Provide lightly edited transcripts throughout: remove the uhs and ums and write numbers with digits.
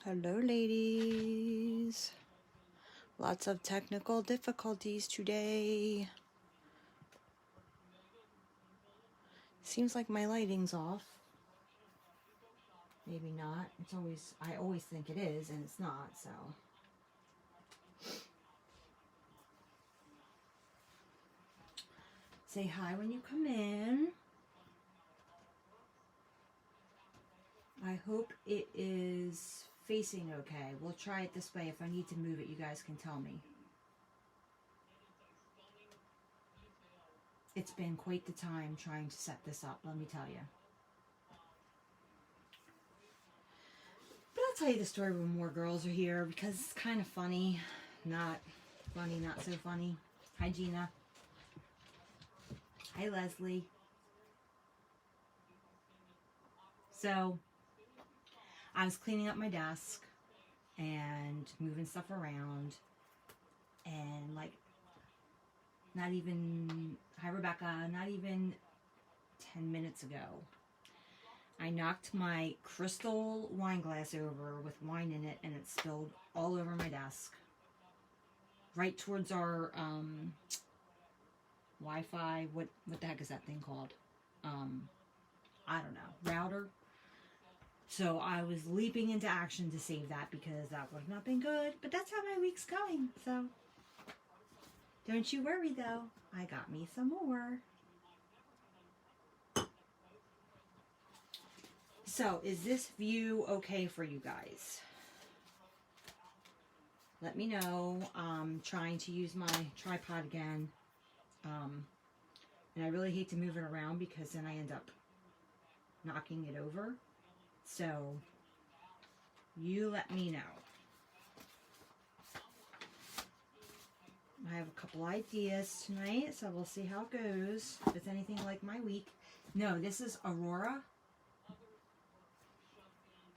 Hello, ladies. Lots of technical difficulties today. Seems like my lighting's off. Maybe not. I always think it is, and it's not, so. Say hi when you come in. I hope it is facing okay. We'll try it this way. If I need to move it, you guys can tell me. It's been quite the time trying to set this up, let me tell you. But I'll tell you the story when more girls are here because it's kind of funny. Not funny, not so funny. Hi, Gina. Hi, Leslie. So, I was cleaning up my desk and moving stuff around, and not even, hi Rebecca, not even 10 minutes ago, I knocked my crystal wine glass over with wine in it, and it spilled all over my desk. Right towards our Wi-Fi, what the heck is that thing called? I don't know, router. So I was leaping into action to save that because that would have not been good. But that's how my week's going. So don't you worry though. I got me some more. So is this view okay for you guys? Let me know. I'm trying to use my tripod again. And I really hate to move it around because then I end up knocking it over. So you let me know. I have a couple ideas tonight, so we'll see how it goes. If it's anything like my week. No, this is Aurora.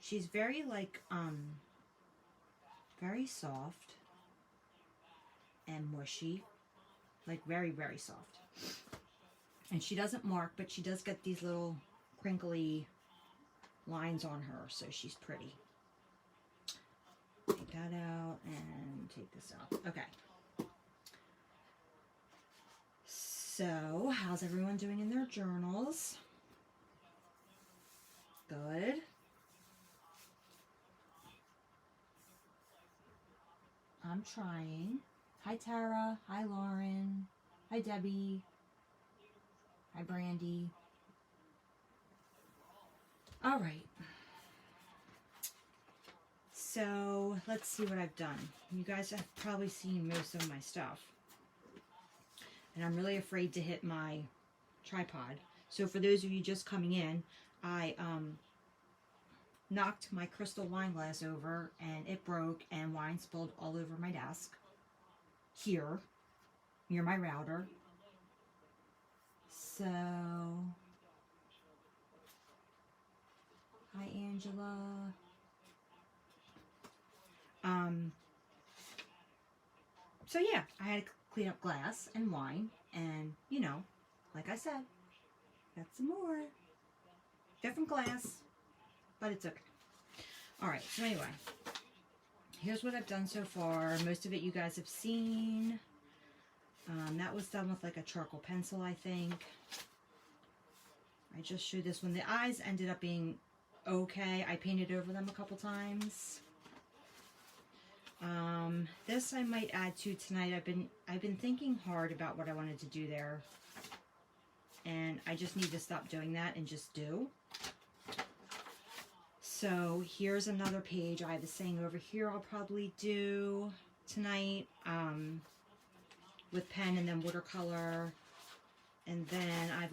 She's very very soft and mushy. Like very, very soft. And she doesn't mark, but she does get these little crinkly lines on her, so she's pretty. Take that out and take this out. Okay. So, how's everyone doing in their journals? Good. I'm trying. Hi, Tara. Hi, Lauren. Hi, Debbie. Hi, Brandy. All right. So, let's see what I've done. You guys have probably seen most of my stuff. And I'm really afraid to hit my tripod. So for those of you just coming in, I knocked my crystal wine glass over and it broke and wine spilled all over my desk. Here, near my router. So, hi Angela. So yeah, I had to clean up glass and wine, and you know, like I said, got some more. Different glass, but it's okay. Alright, so anyway, here's what I've done so far. Most of it you guys have seen. That was done with like a charcoal pencil, I think. I just showed this one. The eyes ended up being okay. I painted over them a couple times. This I might add to tonight. I've been thinking hard about what I wanted to do there, and I just need to stop doing that and just do. So here's another page I was saying over here I'll probably do tonight with pen and then watercolor, and then I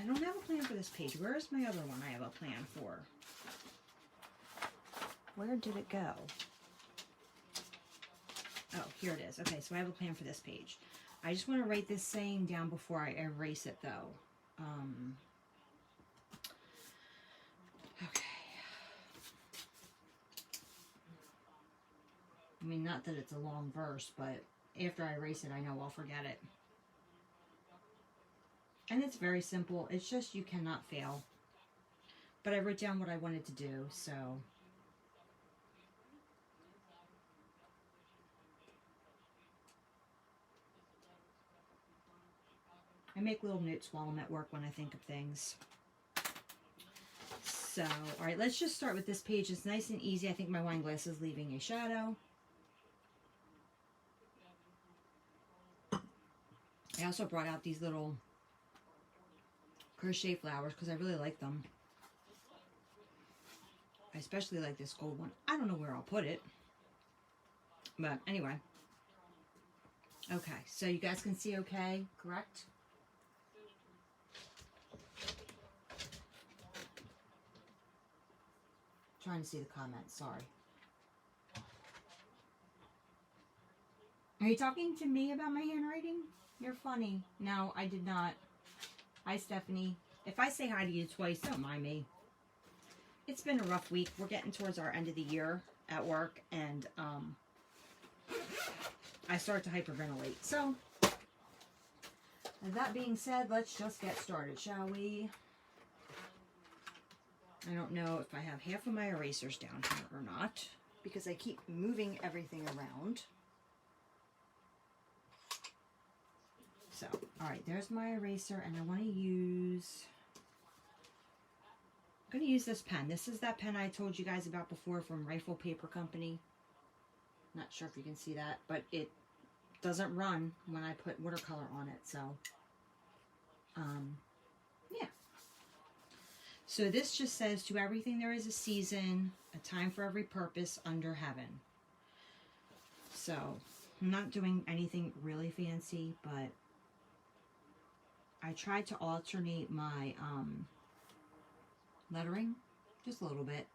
don't have a plan for this page. Where is my other one I have a plan for? Where did it go? Oh, here it is. Okay, so I have a plan for this page. I just want to write this saying down before I erase it, though. Okay. I mean, not that it's a long verse, but after I erase it, I know I'll forget it. And it's very simple. It's just you cannot fail. But I wrote down what I wanted to do, so I make little notes while I'm at work when I think of things. So, all right, let's just start with this page. It's nice and easy. I think my wine glass is leaving a shadow. I also brought out these little crochet flowers because I really like them. I especially like this gold one. I don't know where I'll put it. But anyway. Okay, so you guys can see okay, correct? Trying to see the comments, sorry. Are you talking to me about my handwriting? You're funny. No, I did not. Hi, Stephanie. If I say hi to you twice, don't mind me. It's been a rough week. We're getting towards our end of the year at work, and I start to hyperventilate. So, that being said, let's just get started, shall we? I don't know if I have half of my erasers down here or not, because I keep moving everything around. So, all right, there's my eraser, and I want to use... I'm going to use this pen. This is that pen I told you guys about before from Rifle Paper Company. Not sure if you can see that, but it doesn't run when I put watercolor on it, so... yeah. So this just says, to everything there is a season, a time for every purpose under heaven. So, I'm not doing anything really fancy, but I tried to alternate my lettering just a little bit.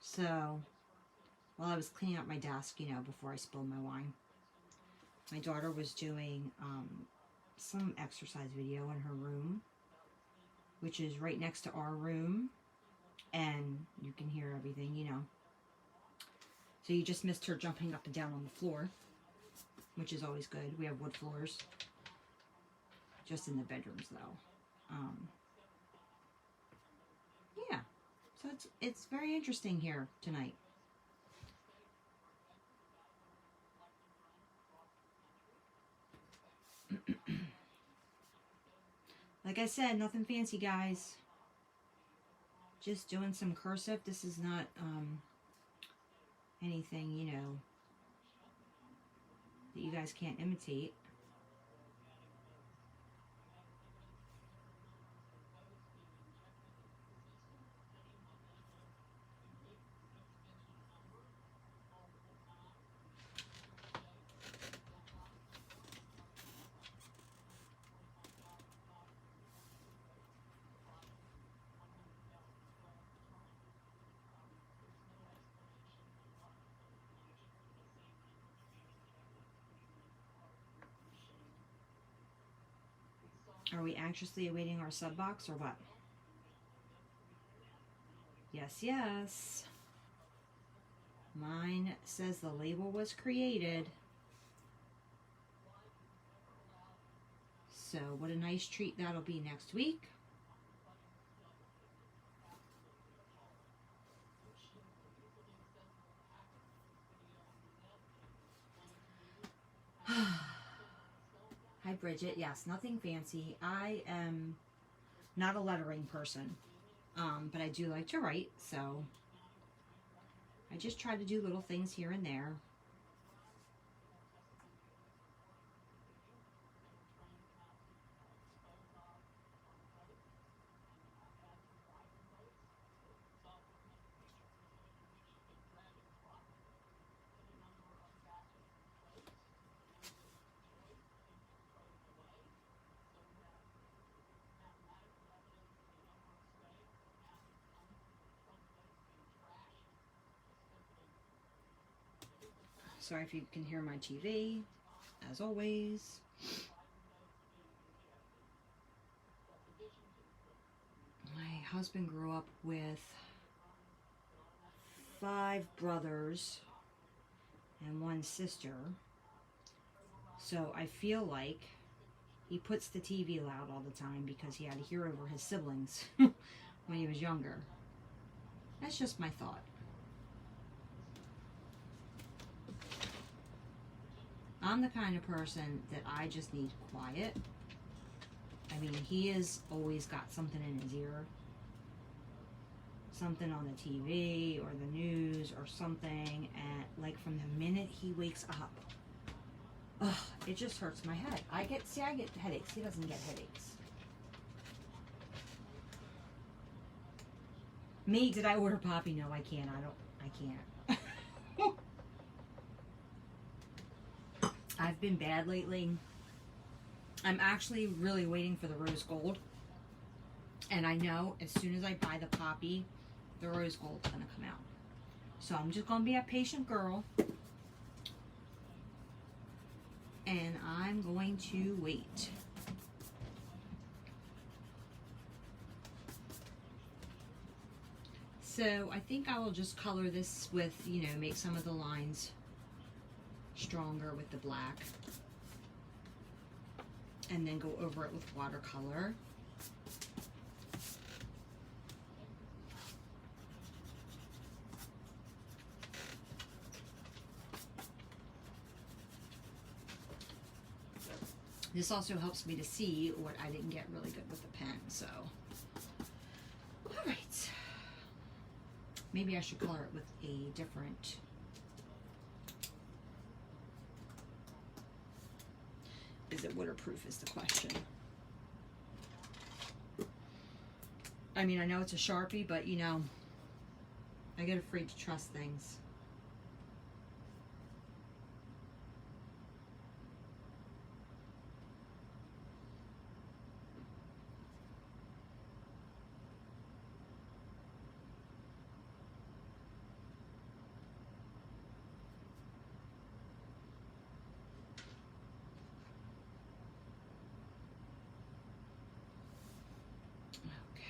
So, while I was cleaning up my desk, you know, before I spilled my wine, my daughter was doing some exercise video in her room, which is right next to our room, and you can hear everything, you know. So you just missed her jumping up and down on the floor, which is always good. We have wood floors, just in the bedrooms though. Yeah, so it's very interesting here tonight. Like I said, nothing fancy, guys. Just doing some cursive. This is not anything, you know, that you guys can't imitate. Are we anxiously awaiting our sub box or what? Yes, yes. Mine says the label was created. So what a nice treat that'll be next week. Hi, Bridget. Yes, nothing fancy. I am not a lettering person, but I do like to write, so I just try to do little things here and there. Sorry if you can hear my TV, as always. My husband grew up with 5 brothers and 1 sister. So I feel like he puts the TV loud all the time because he had to hear over his siblings when he was younger. That's just my thought. I'm the kind of person that I just need quiet. I mean, he has always got something in his ear. Something on the TV or the news or something. And like from the minute he wakes up, ugh, it just hurts my head. I get headaches. He doesn't get headaches. Me, did I order Poppy? No, I can't. I can't. I've been bad lately. I'm actually really waiting for the rose gold. And I know as soon as I buy the Poppy, the rose gold's going to come out. So I'm just going to be a patient girl. And I'm going to wait. So I think I will just color this with, you know, make some of the lines stronger with the black. And then go over it with watercolor. This also helps me to see what I didn't get really good with the pen, so. All right. Maybe I should color it with a different. Is it waterproof is the question. I mean, I know it's a Sharpie, but you know, I get afraid to trust things.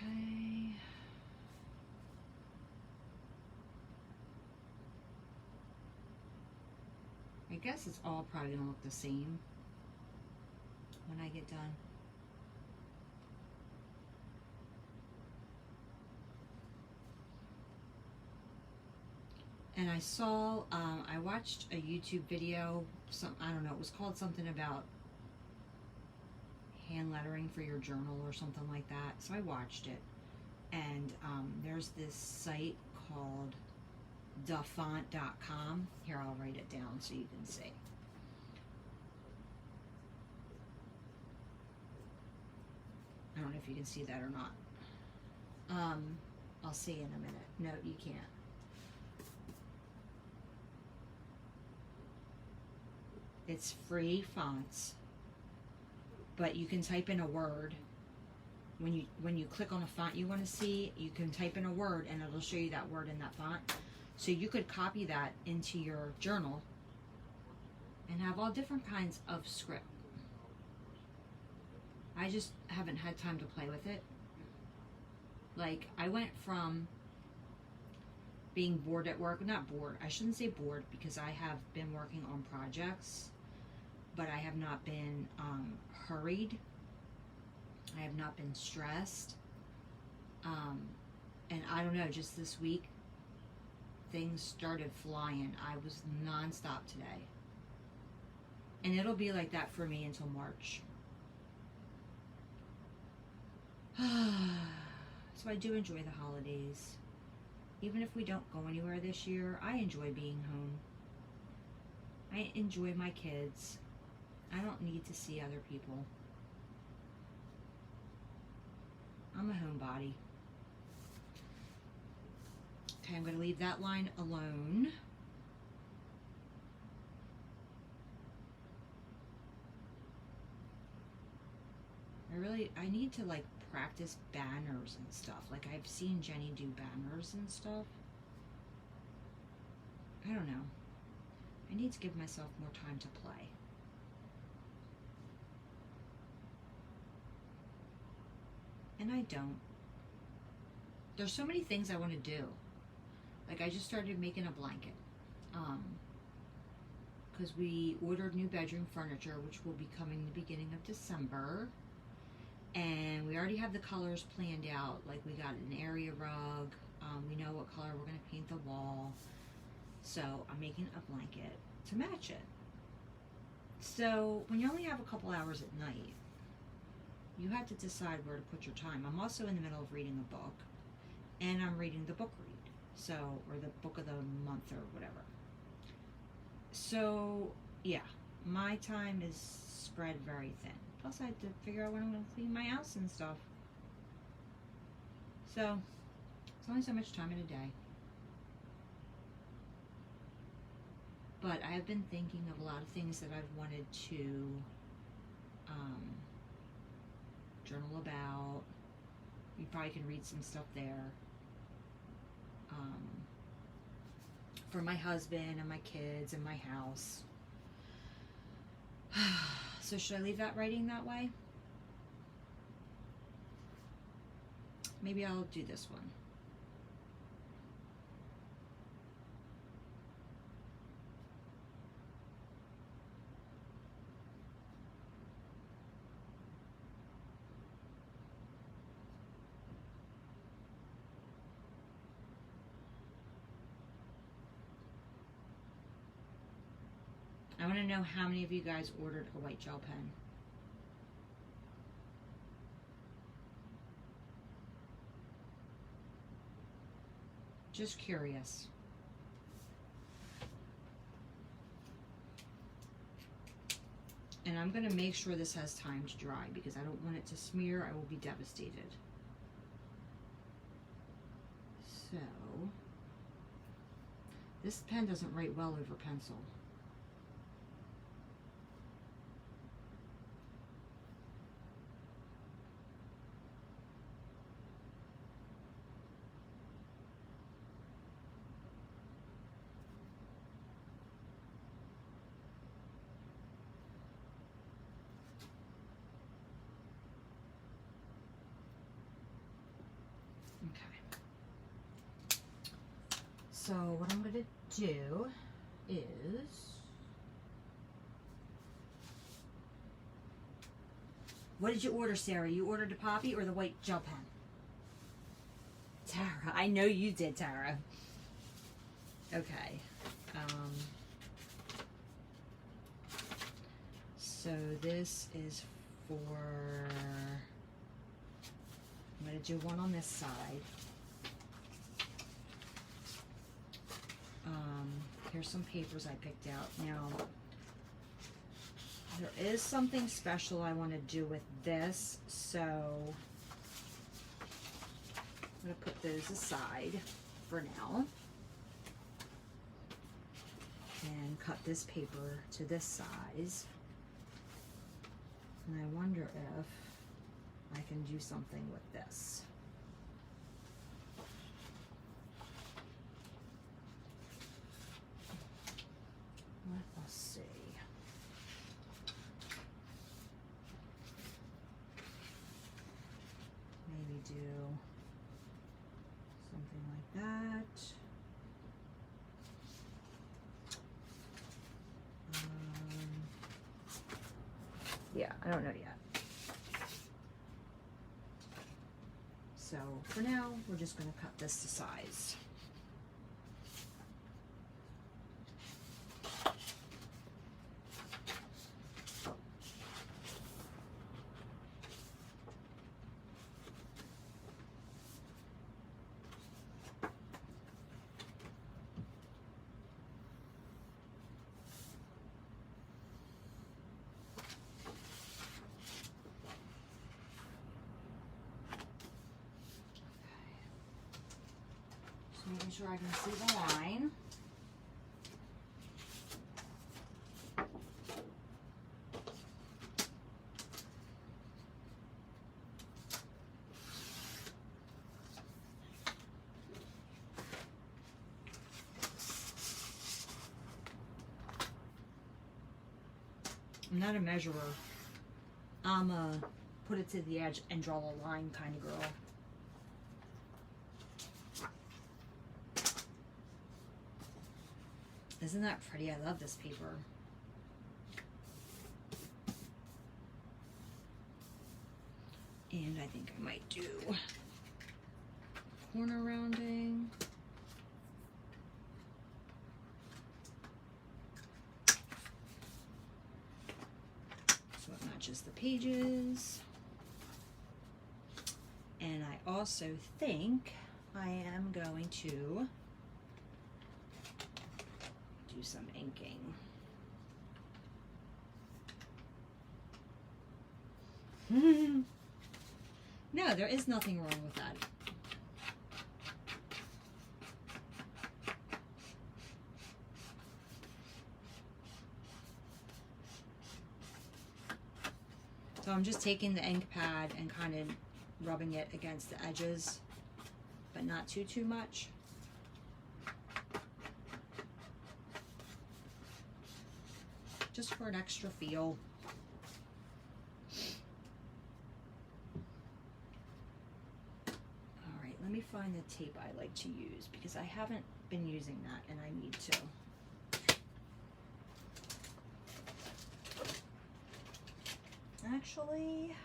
Okay. I guess it's all probably gonna look the same when I get done. And I saw, I watched a YouTube video, I don't know, it was called something about hand lettering for your journal or something like that. So I watched it. And there's this site called dafont.com. Here, I'll write it down so you can see. I don't know if you can see that or not. I'll see in a minute. No, you can't. It's free fonts, but you can type in a word. When you click on a font you want to see, you can type in a word and it'll show you that word in that font. So you could copy that into your journal and have all different kinds of script. I just haven't had time to play with it. Like, I went from being bored at work, not bored, I shouldn't say bored because I have been working on projects, but I have not been hurried. I have not been stressed. And I don't know, just this week, things started flying. I was nonstop today. And it'll be like that for me until March. So I do enjoy the holidays. Even if we don't go anywhere this year, I enjoy being home. I enjoy my kids. I don't need to see other people. I'm a homebody. Okay, I'm going to leave that line alone. I need to like practice banners and stuff. Like I've seen Jenny do banners and stuff. I don't know. I need to give myself more time to play. And I don't. There's so many things I want to do. Like I just started making a blanket. because we ordered new bedroom furniture, which will be coming the beginning of December. And we already have the colors planned out. Like, we got an area rug. We know what color we're going to paint the wall. So I'm making a blanket to match it. So when you only have a couple hours at night, you have to decide where to put your time. I'm also in the middle of reading a book, and I'm reading the book read, so, or the book of the month or whatever. So yeah, my time is spread very thin. Plus I had to figure out when I'm going to clean my house and stuff. So it's only so much time in a day. But I have been thinking of a lot of things that I've wanted to journal about. You probably can read some stuff there. For my husband and my kids and my house. So should I leave that writing that way? Maybe I'll do this one. I want to know how many of you guys ordered a white gel pen. Just curious. And I'm going to make sure this has time to dry because I don't want it to smear. I will be devastated. So, this pen doesn't write well over pencil. So what I'm going to do is, what did you order, Sarah? You ordered the Poppy or the white gel pen? Tara, I know you did, Tara. Okay. So this is for, I'm going to do one on this side. Here's some papers I picked out. Now, there is something special I want to do with this, so I'm going to put those aside for now and cut this paper to this size. And I wonder if I can do something with this. Let's see. Maybe do something like that. Yeah, I don't know yet. So for now, we're just going to cut this to size. Making sure I can see the line. I'm not a measurer. I'm a put it to the edge and draw a line kind of girl. Isn't that pretty? I love this paper. And I think I might do corner rounding. So it matches the pages. And I also think I am going to do some inking. No, there is nothing wrong with that. So I'm just taking the ink pad and kind of rubbing it against the edges, but not too much. Just for an extra feel. Alright, let me find the tape I like to use because I haven't been using that and I need to. Actually,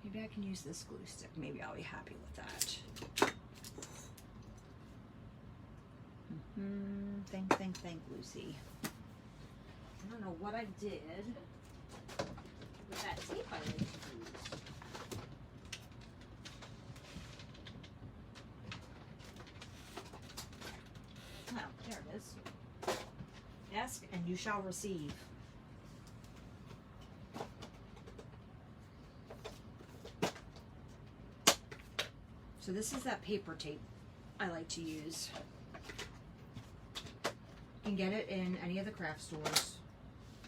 maybe I can use this glue stick. Maybe I'll be happy with that. Thank Lucy. I don't know what I did with that tape I like to use. Oh, there it is. Ask and you shall receive. So this is that paper tape I like to use. You can get it in any of the craft stores.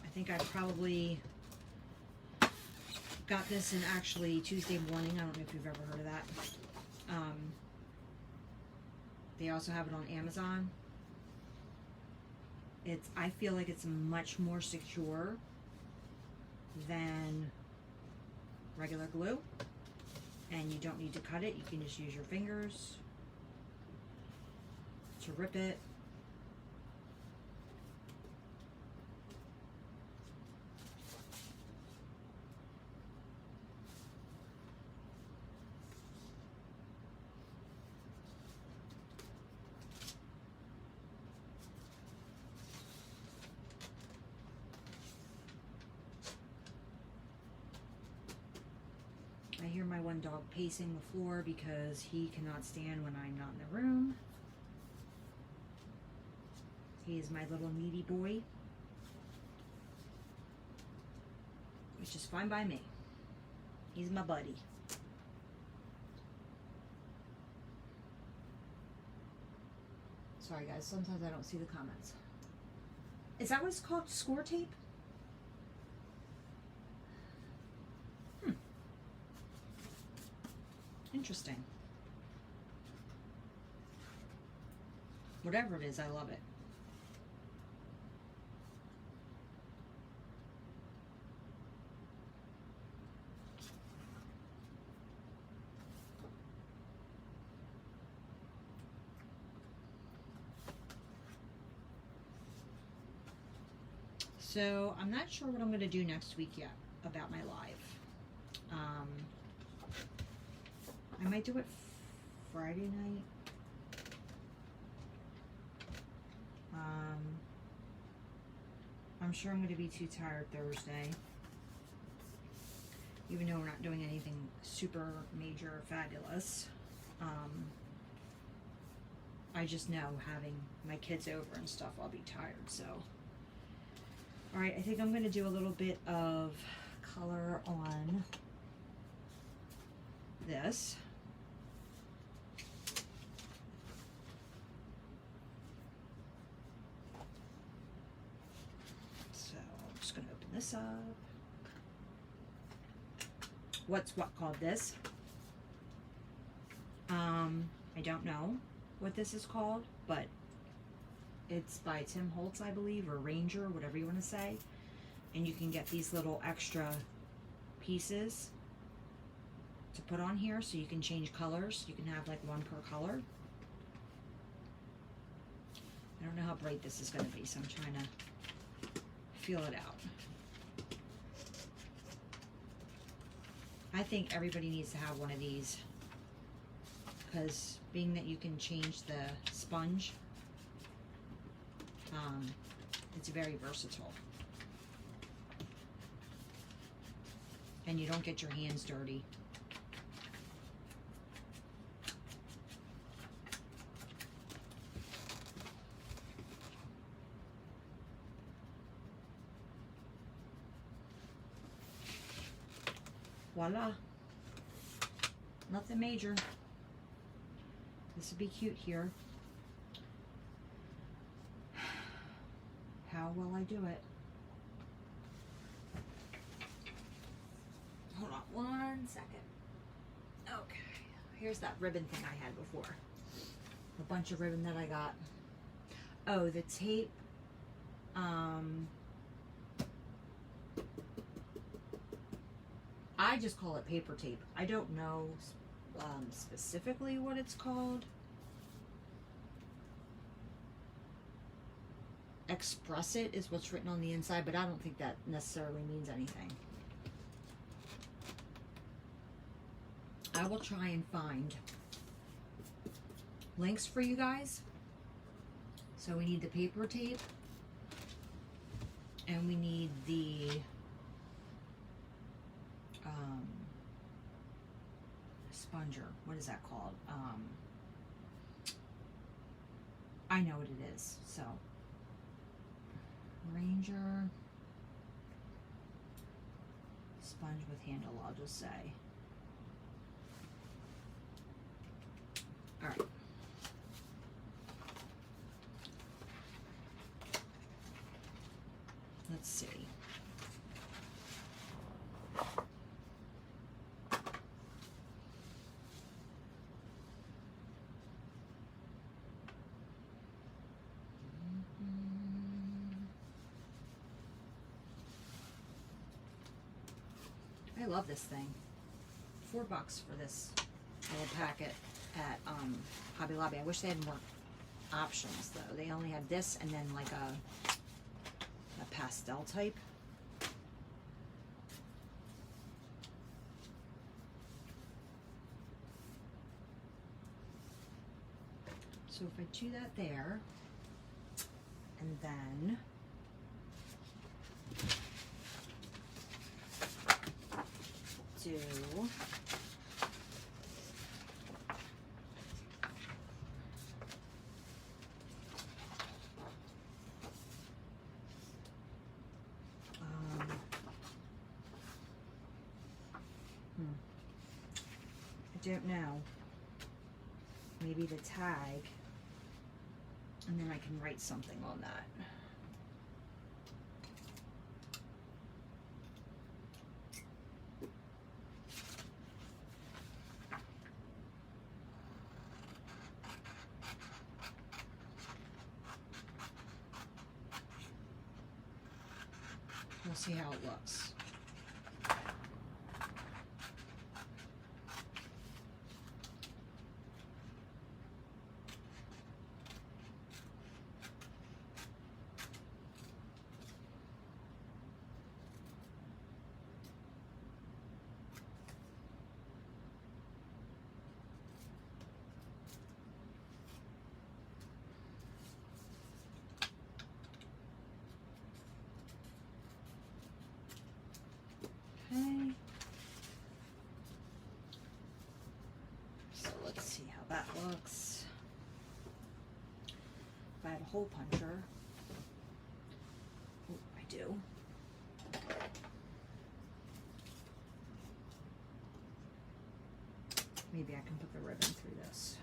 I think I probably got this in actually Tuesday Morning. I don't know if you've ever heard of that. They also have it on Amazon. I feel like it's much more secure than regular glue. And you don't need to cut it. You can just use your fingers to rip it. I hear my one dog pacing the floor because he cannot stand when I'm not in the room. He is my little needy boy, which is fine by me. He's my buddy. Sorry guys, sometimes I don't see the comments. Is that what it's called? Score tape? Interesting. Whatever it is, I love it. So I'm not sure what I'm going to do next week yet about my live. I might do it Friday night. I'm sure I'm going to be too tired Thursday. Even though we're not doing anything super major or fabulous. I just know having my kids over and stuff, I'll be tired, so. Alright, I think I'm going to do a little bit of color on this. So I'm just going to open this up. What's what called this? I don't know what this is called, but it's by Tim Holtz, I believe, or Ranger, whatever you want to say. And you can get these little extra pieces to put on here so you can change colors. You can have like one per color. I don't know how bright this is going to be, so I'm trying to feel it out. I think everybody needs to have one of these, because being that you can change the sponge, it's very versatile. And you don't get your hands dirty. Voila. Nothing major. This would be cute here. How will I do it? Hold on one second. Okay. Here's that ribbon thing I had before. A bunch of ribbon that I got. Oh, the tape. I just call it paper tape. I don't know specifically what it's called. Express It is what's written on the inside, but I don't think that necessarily means anything. I will try and find links for you guys. So we need the paper tape, and we need the sponger. What is that called? I know what it is. So Ranger sponge with handle, I'll just say. All right. Let's see. I love this thing. $4 for this little packet at Hobby Lobby. I wish they had more options though. They only had this and then like a pastel type. So if I do that there, and then do I don't know, maybe the tag, and then I can write something on that. We'll see how it looks. Okay. So let's see how that looks. If I had a hole puncher. Oh, I do. Maybe I can put the ribbon through this.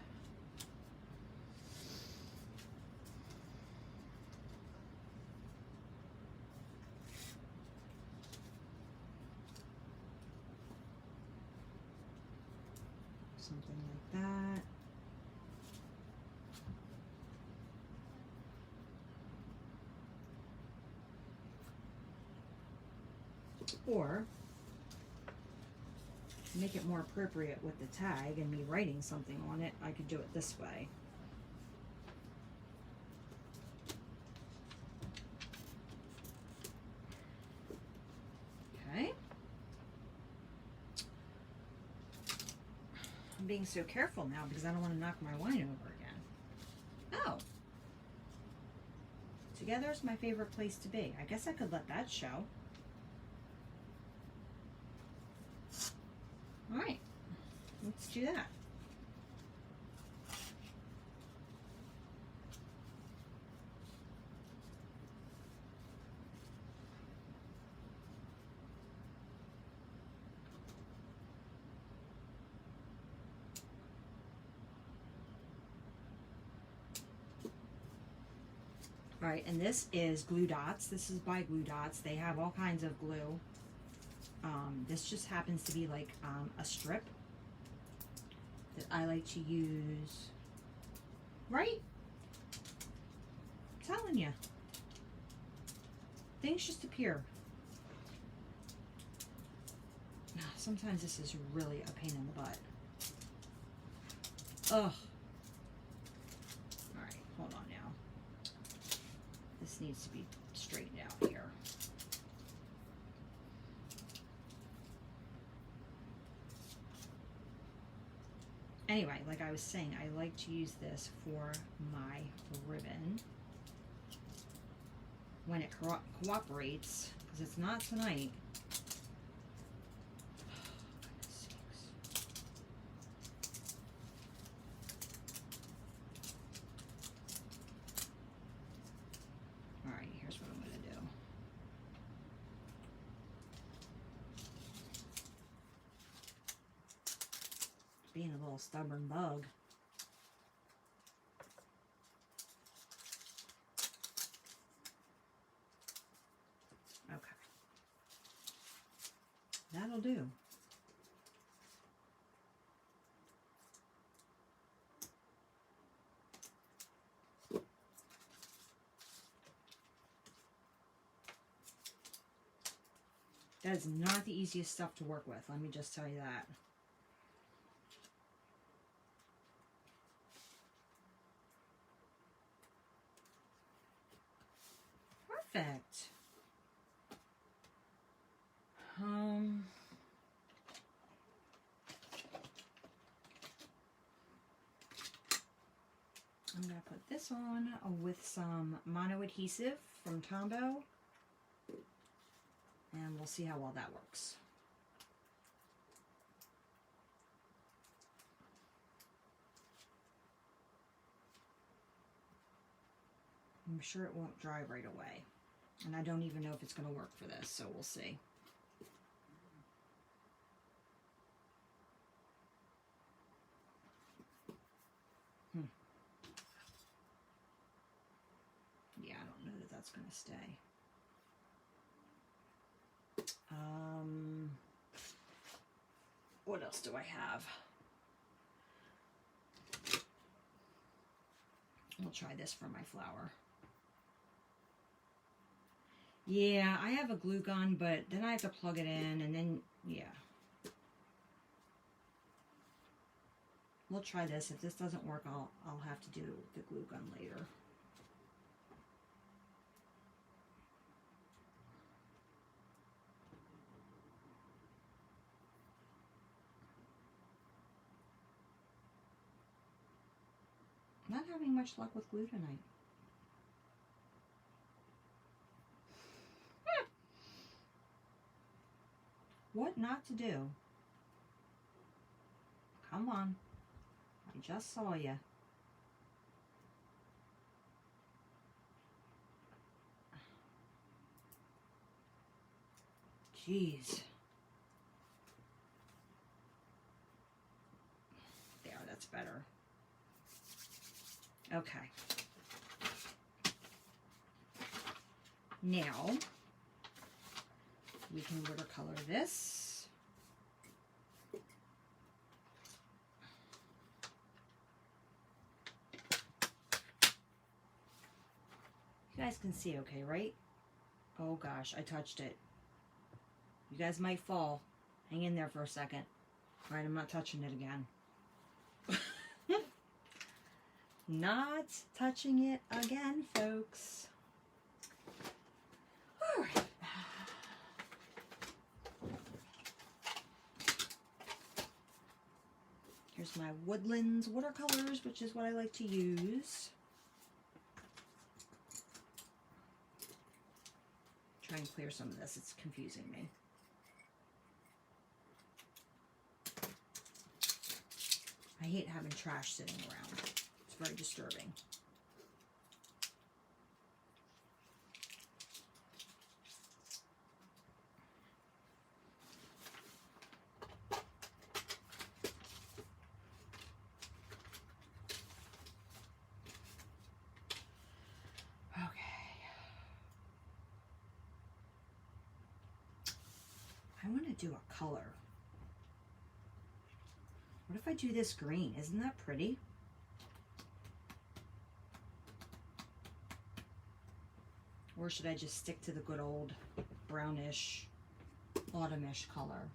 Something like that. Or make it more appropriate with the tag and me writing something on it, I could do it this way. Okay. being so careful now because I don't want to knock my wine over again. Oh. Together's my favorite place to be. I guess I could let that show. Alright. Let's do that. Right, and this is Glue Dots. This is by Glue Dots. They have all kinds of glue. This just happens to be like a strip that I like to use. Right? I'm telling you. Things just appear. Sometimes this is really a pain in the butt. Ugh. Alright, hold on now. This needs to be straightened out here. Anyway, like I was saying, I like to use this for my ribbon when it cooperates, because it's not tonight. Goodness sakes. All right, here's what I'm going to do. Being a little stubborn bug. Okay. That'll do. That is not the easiest stuff to work with, let me just tell you that. Perfect. I'm going to put this on with some mono adhesive from Tombow, and we'll see how well that works. I'm sure it won't dry right away, and I don't even know if it's going to work for this, so we'll see. Yeah, I don't know that that's going to stay. What else do I have? We'll try this for my flower. Yeah, I have a glue gun, but then I have to plug it in, and then, yeah. We'll try this. If this doesn't work, I'll have to do the glue gun later. Not having much luck with glue tonight. What not to do? Come on. I just saw you. Jeez. There, that's better. Okay. Now, we can watercolor this. You guys can see okay, right? Oh gosh, I touched it. You guys might fall. Hang in there for a second. All right, I'm not touching it again. Not touching it again, folks. All right. Here's my Woodlands watercolors, which is what I like to use. Try and clear some of this. It's confusing me. I hate having trash sitting around. It's very disturbing. I want to do a color. What if I do this green? Isn't that pretty? Or should I just stick to the good old brownish, autumnish color?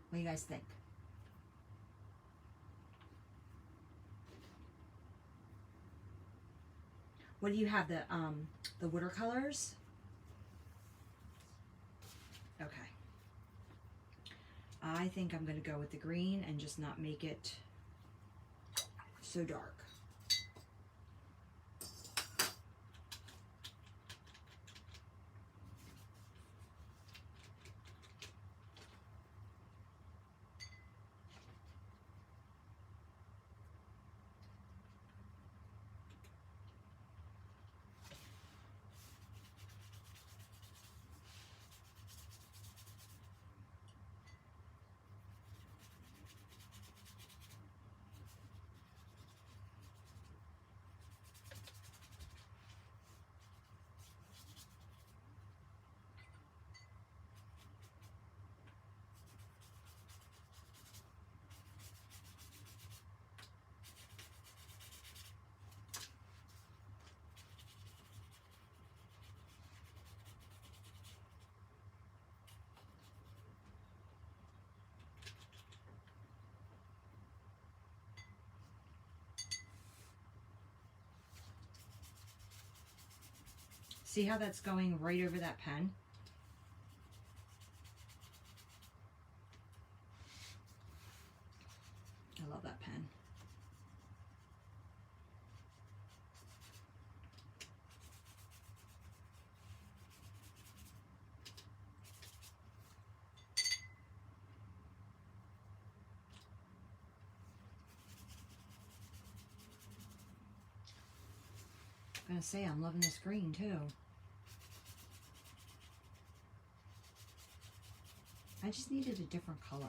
What do you guys think? What do you have? The watercolors? Okay. I think I'm going to go with the green and just not make it so dark. See how that's going right over that pen? I love that pen. I'm gonna say I'm loving this green too. I just needed a different color.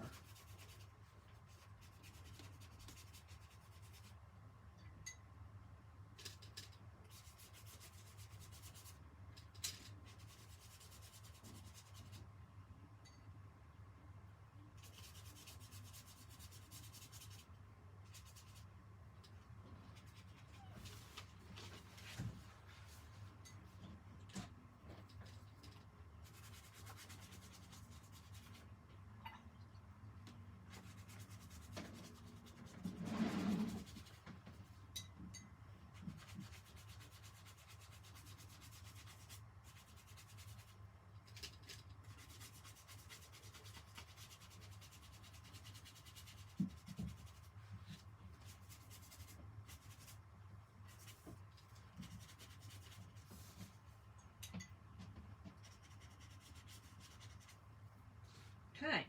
Okay.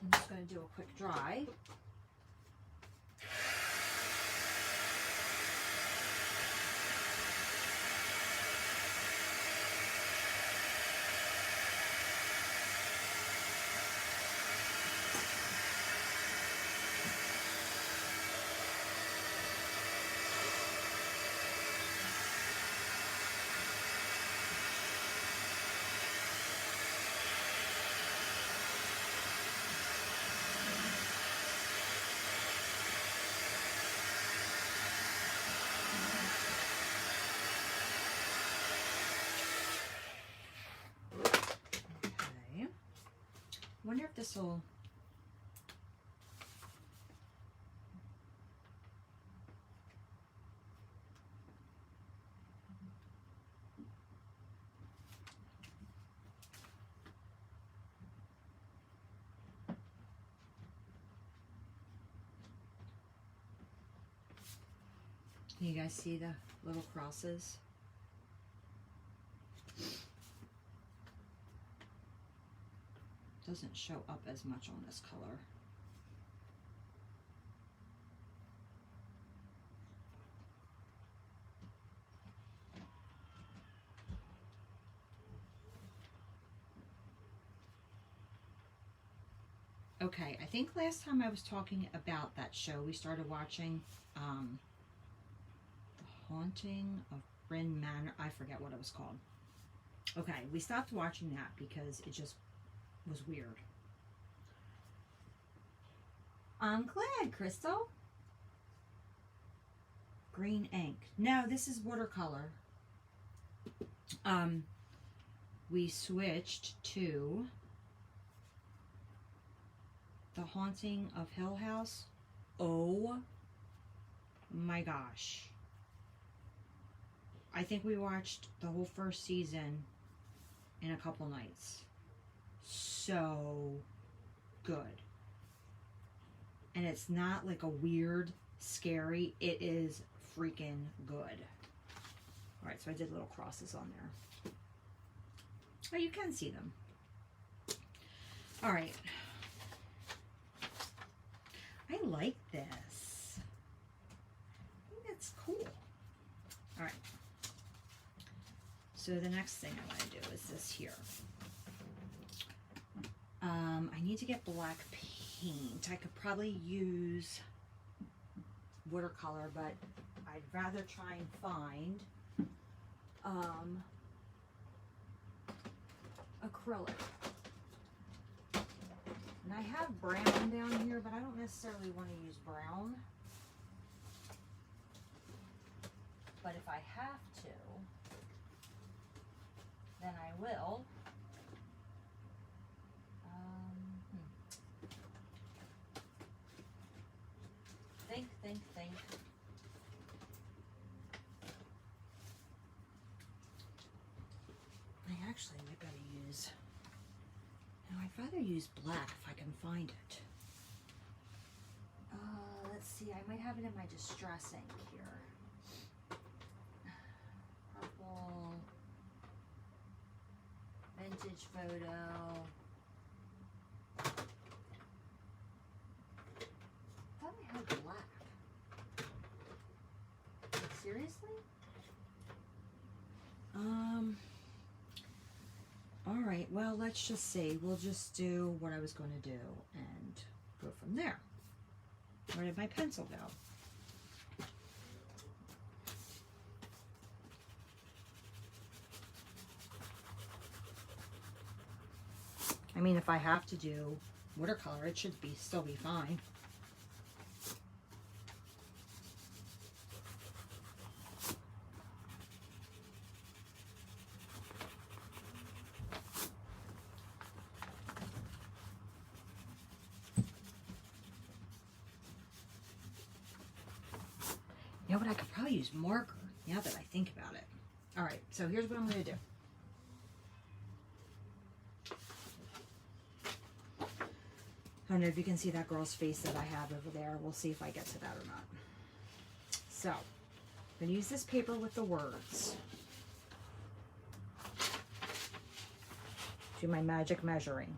I'm just going to do a quick dry. Wonder if this will. Can you guys see the little crosses? Doesn't show up as much on this color. Okay, I think last time I was talking about that show we started watching, The Haunting of Bryn Manor. I forget what it was called. Okay, we stopped watching that because it just was weird. I'm glad, Crystal. Green ink. No, this is watercolor. We switched to The Haunting of Hill House. Oh my gosh. I think we watched the whole first season in a couple nights. So good. And it's not like a weird, scary. It is freaking good. Alright, so I did little crosses on there. Oh, you can see them. Alright. I like this. I think that's cool. Alright. So the next thing I want to do is this here. I need to get black paint. I could probably use watercolor, but I'd rather try and find acrylic. And I have brown down here, but I don't necessarily want to use brown. But if I have to, then I will. Think. I actually might better use. No, I'd rather use black if I can find it. Let's see. I might have it in my distress ink here. Purple. Vintage photo. I thought I had black. Seriously? Alright, well, let's just see. We'll just do what I was going to do and go from there. Where did my pencil go? I mean, if I have to do watercolor, it should still be fine. You know what? I could probably use marker now that I think about it. All right, so here's what I'm going to do. I don't know if you can see that girl's face that I have over there. We'll see if I get to that or not. So, I'm going to use this paper with the words. Do my magic measuring.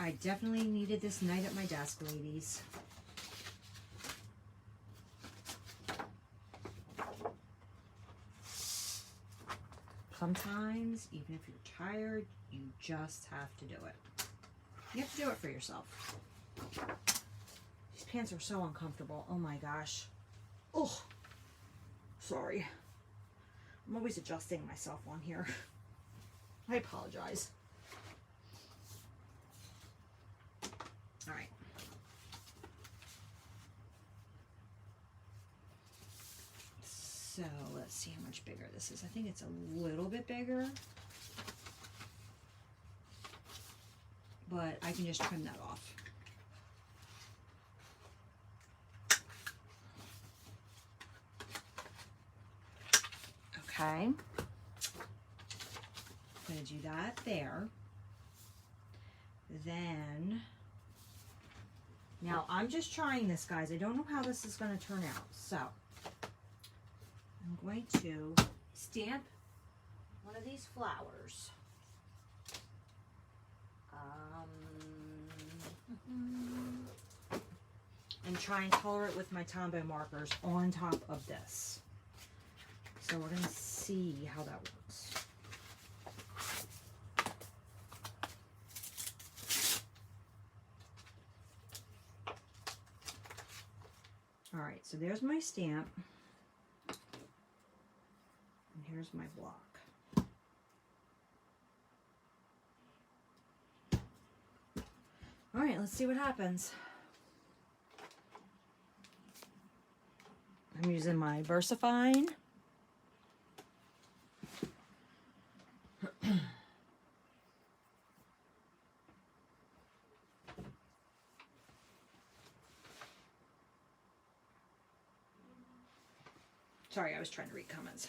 I definitely needed this night at my desk, ladies. Sometimes, even if you're tired, you just have to do it. You have to do it for yourself. These pants are so uncomfortable. Oh my gosh. Oh, sorry. I'm always adjusting myself on here. I apologize. So let's see how much bigger this is. I think it's a little bit bigger, but I can just trim that off. Okay. I'm going to do that there. Then, now I'm just trying this, guys. I don't know how this is going to turn out. So, I'm going to stamp one of these flowers. And try and color it with my Tombow markers on top of this. So we're going to see how that works. All right, so there's my stamp. And here's my block. All right, let's see what happens. I'm using my VersaFine. Sorry, I was trying to read comments.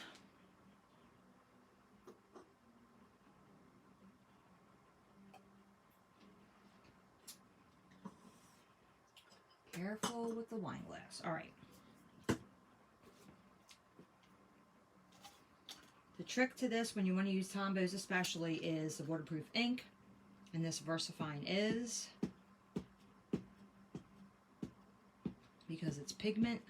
Careful with the wine glass. All right. The trick to this, when you want to use Tombows especially, is the waterproof ink. And this VersaFine is, because it's pigment.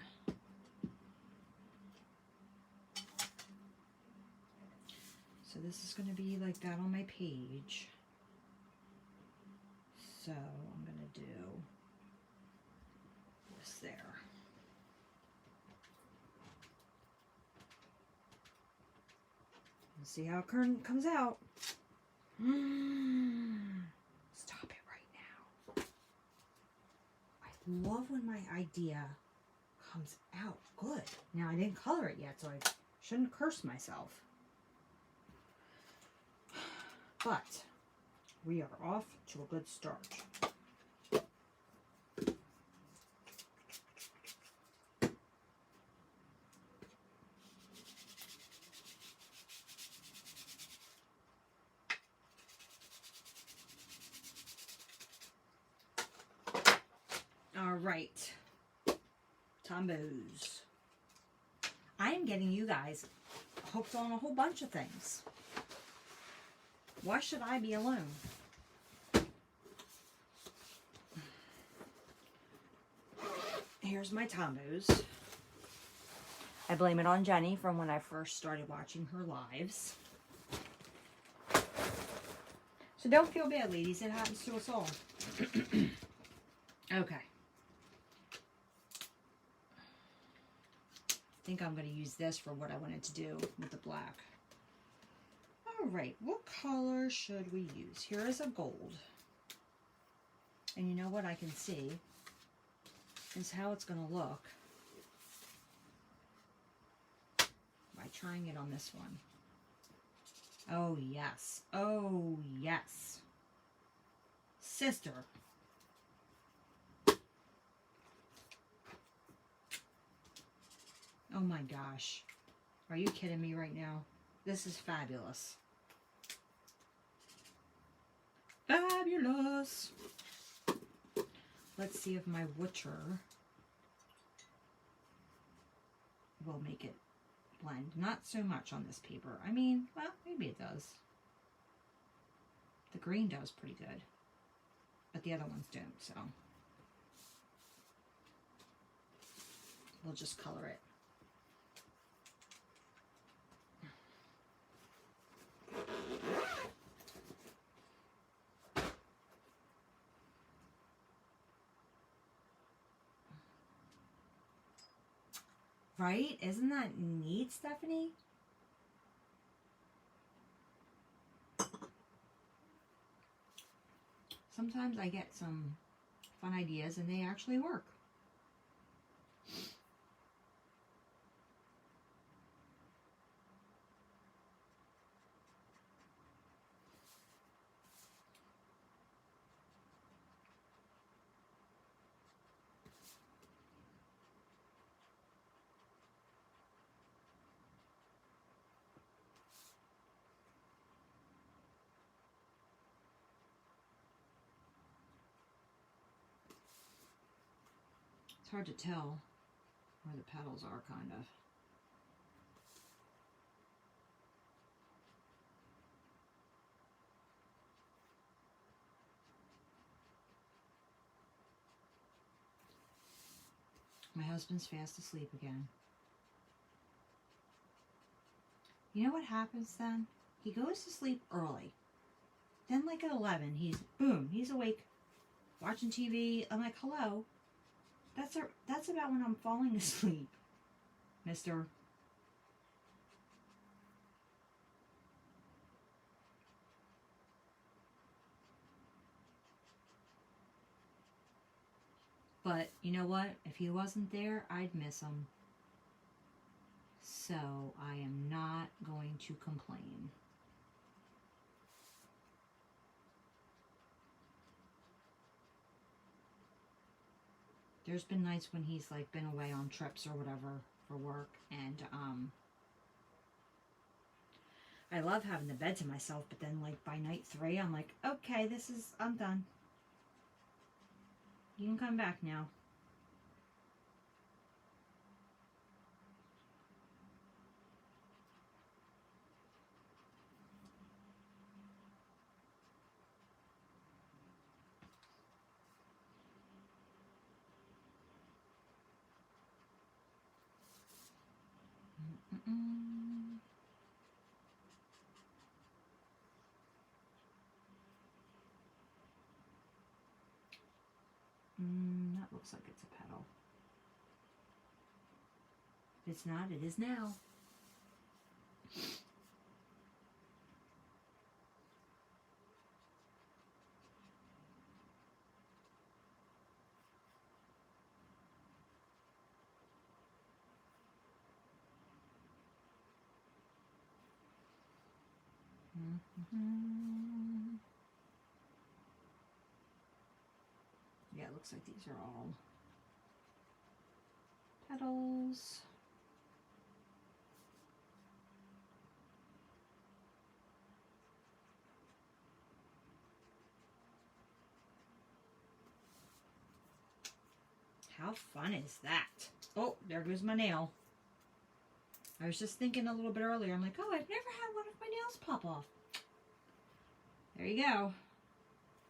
So this is going to be like that on my page. So I'm going to do this there. Let's see how it comes out. Stop it right now. I love when my idea comes out good. Now I didn't color it yet, so I shouldn't curse myself. But we are off to a good start. All right, Tombows. I am getting you guys hooked on a whole bunch of things. Why should I be alone? Here's my Tombows. I blame it on Jenny from when I first started watching her lives. So don't feel bad, ladies. It happens to us all. Okay. I think I'm going to use this for what I wanted to do with the black. All right, what color should we use? Here is a gold. And you know what I can see is how it's going to look by trying it on this one. Oh, yes. Oh, yes. Sister. Oh my gosh. Are you kidding me right now? This is fabulous. Fabulous. Let's see if my Witcher will make it blend. Not so much on this paper. I mean, well, maybe it does. The green does pretty good. But the other ones don't, so. We'll just color it. Right? Isn't that neat, Stephanie? Sometimes I get some fun ideas and they actually work. hard to tell where the petals are, kind of. My husband's fast asleep again. You know what happens then? He goes to sleep early. Then like at 11, he's awake, watching TV. I'm like, hello. That's about when I'm falling asleep, mister. But you know what? If he wasn't there, I'd miss him. So I am not going to complain. There's been nights when he's like been away on trips or whatever for work, and I love having the bed to myself, but then like by night 3, I'm like, okay, I'm done. You can come back now. That looks like it's a petal. If it's not, it is now. Yeah, it looks like these are all petals. How fun is that? Oh, there goes my nail. I was just thinking a little bit earlier, I'm like, oh, I've never had one of my nails pop off. There you go.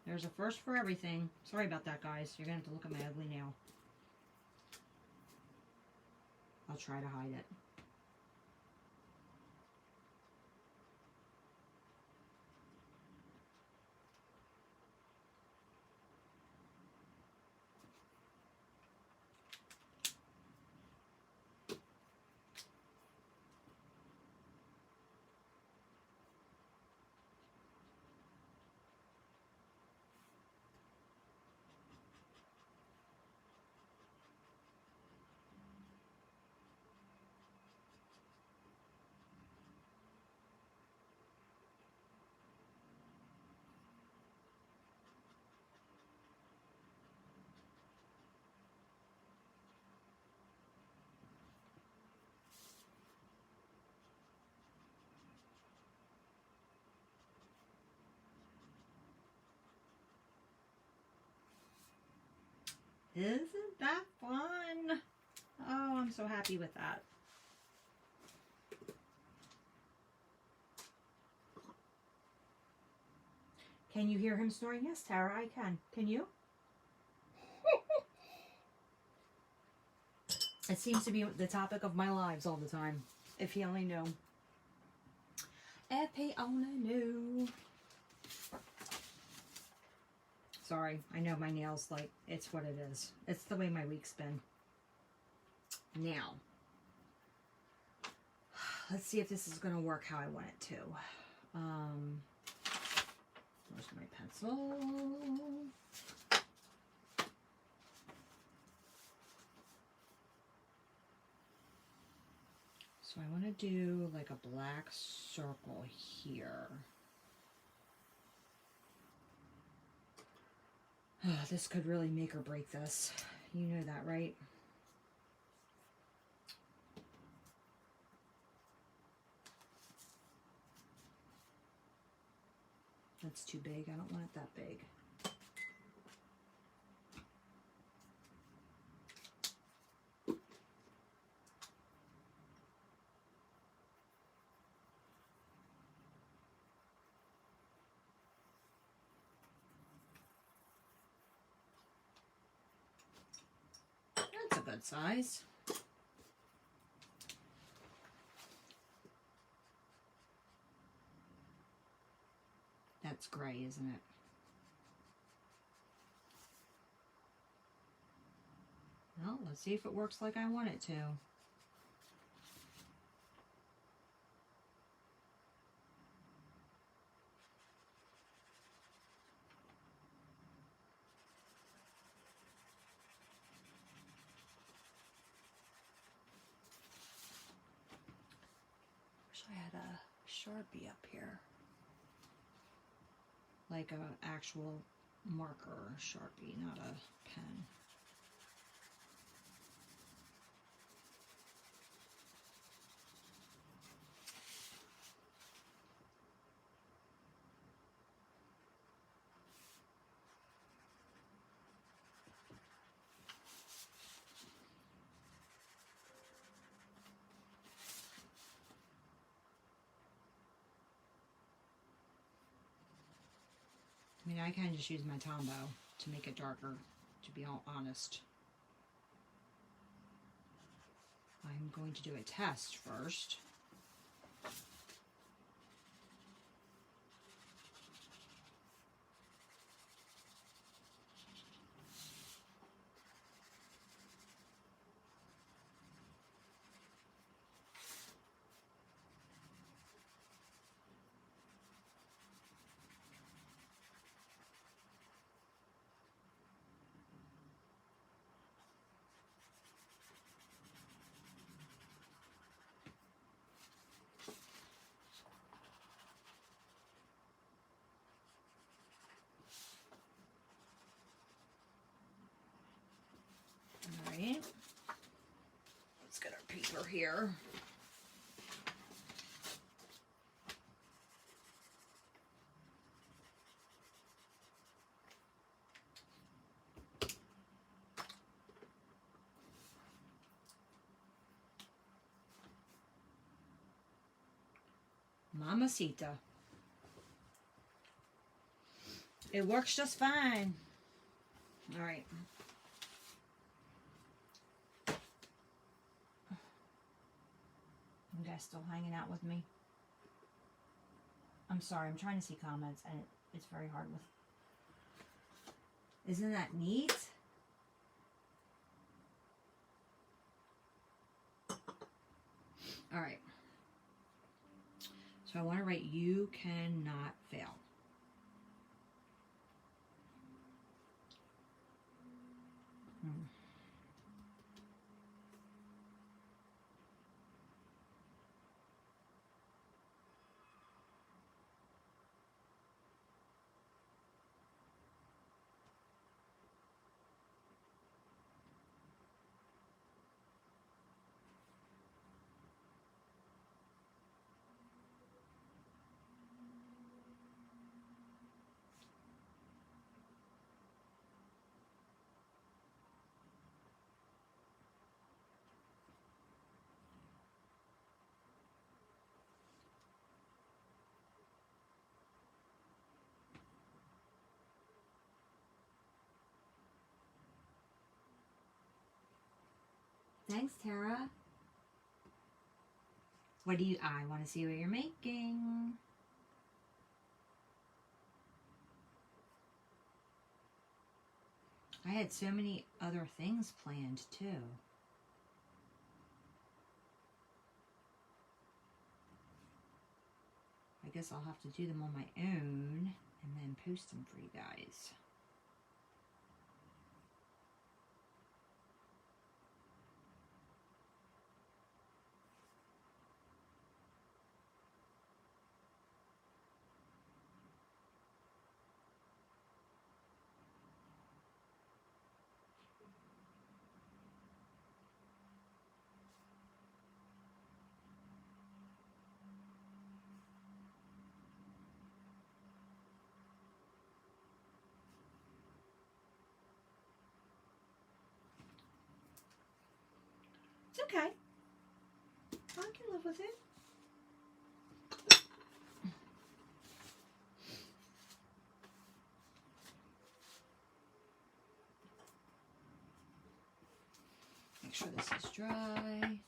There's a first for everything. Sorry about that, guys. You're going to have to look at my ugly nail. I'll try to hide it. Isn't that fun? Oh, I'm so happy with that. Can you hear him snoring? Yes, Tara, I can. Can you? It seems to be the topic of my lives all the time. If he only knew. If he only knew. Sorry, I know my nails, like, it's what it is. It's the way my week's been. Now, let's see if this is going to work how I want it to. Where's my pencil? So I want to do like a black circle here. Oh, this could really make or break this. You know that, right? That's too big. I don't want it that big. that size. That's gray, isn't it? Well, let's see if it works like I want it to. Wish I had a Sharpie up here. Like a actual marker Sharpie, not a pen. I mean, I kind of just use my Tombow to make it darker, to be all honest. I'm going to do a test first. All right. Let's get our paper here. Mamacita. It works just fine. All right. You guys still hanging out with me? I'm sorry, I'm trying to see comments and it's very hard with... Isn't that neat? All right. So I want to write, you cannot fail. Thanks, Tara. What do you... I want to see what you're making. I had so many other things planned, too. I guess I'll have to do them on my own and then post them for you guys. It's okay. I can live with it. Make sure this is dry.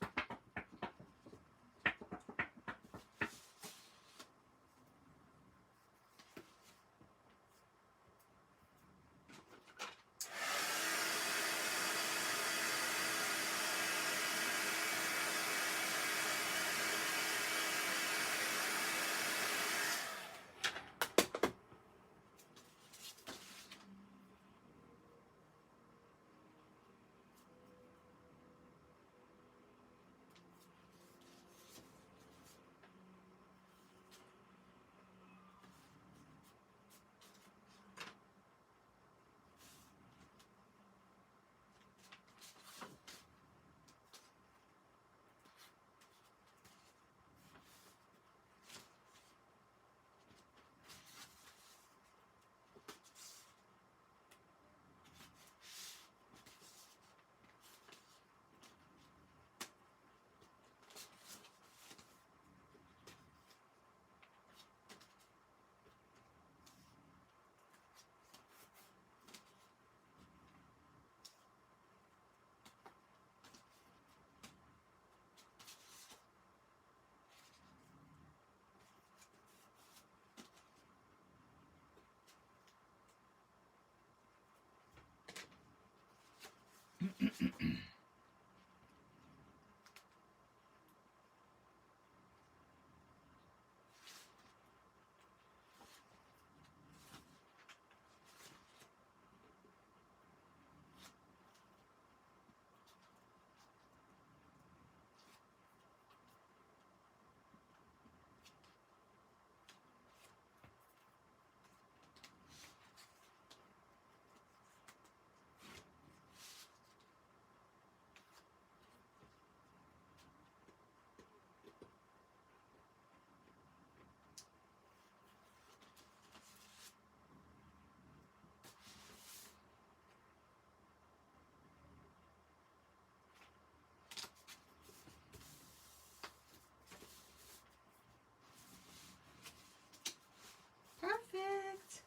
Perfect.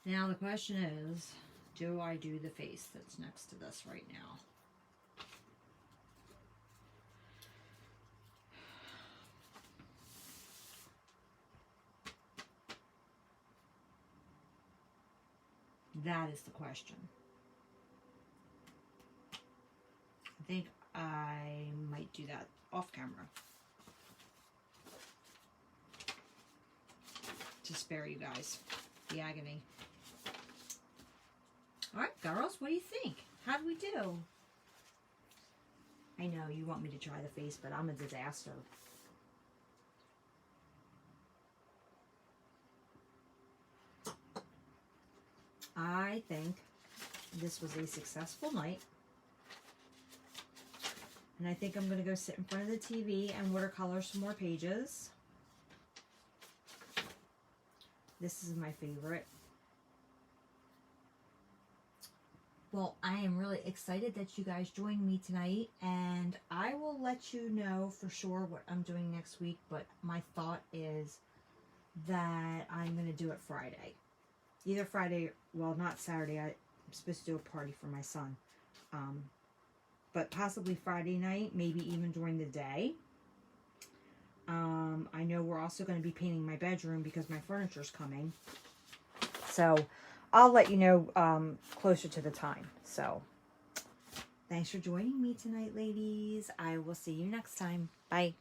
Now the question is, do I do the face that's next to this right now? That is the question. I think I might do that off camera to spare you guys the agony. All right, girls, what do you think? How do we do? I know you want me to try the face, but I'm a disaster. I think this was a successful night. And I think I'm going to go sit in front of the TV and watercolor some more pages. This is my favorite. Well, I am really excited that you guys joined me tonight, and I will let you know for sure what I'm doing next week, but my thought is that I'm going to do it Friday. Either Friday, well, not Saturday. I'm supposed to do a party for my son. But possibly Friday night, maybe even during the day. I know we're also going to be painting my bedroom because my furniture's coming. So I'll let you know closer to the time. So thanks for joining me tonight, ladies. I will see you next time. Bye.